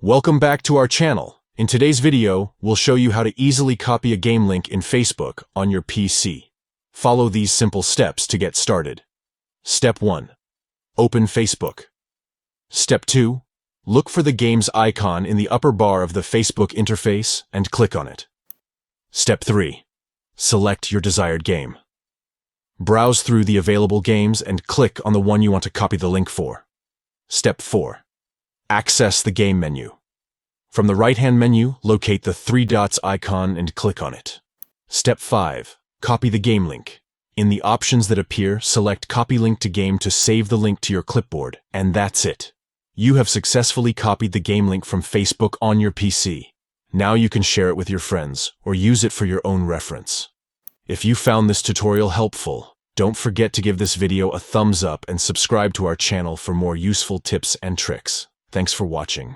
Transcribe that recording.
Welcome back to our channel. In today's video, we'll show you how to easily copy a game link in Facebook on your PC. Follow these simple steps to get started. Step 1. Open Facebook. Step 2. Look for the game's icon in the upper bar of the Facebook interface and click on it. Step 3. Select your desired game. Browse through the available games and click on the one you want to copy the link for. Step 4. Access the game menu. From the right-hand menu, locate the three dots icon and click on it. Step 5. Copy the game link. In the options that appear, select Copy Link to Game to save the link to your clipboard, and that's it. You have successfully copied the game link from Facebook on your PC. Now you can share it with your friends or use it for your own reference. If you found this tutorial helpful, don't forget to give this video a thumbs up and subscribe to our channel for more useful tips and tricks. Thanks for watching.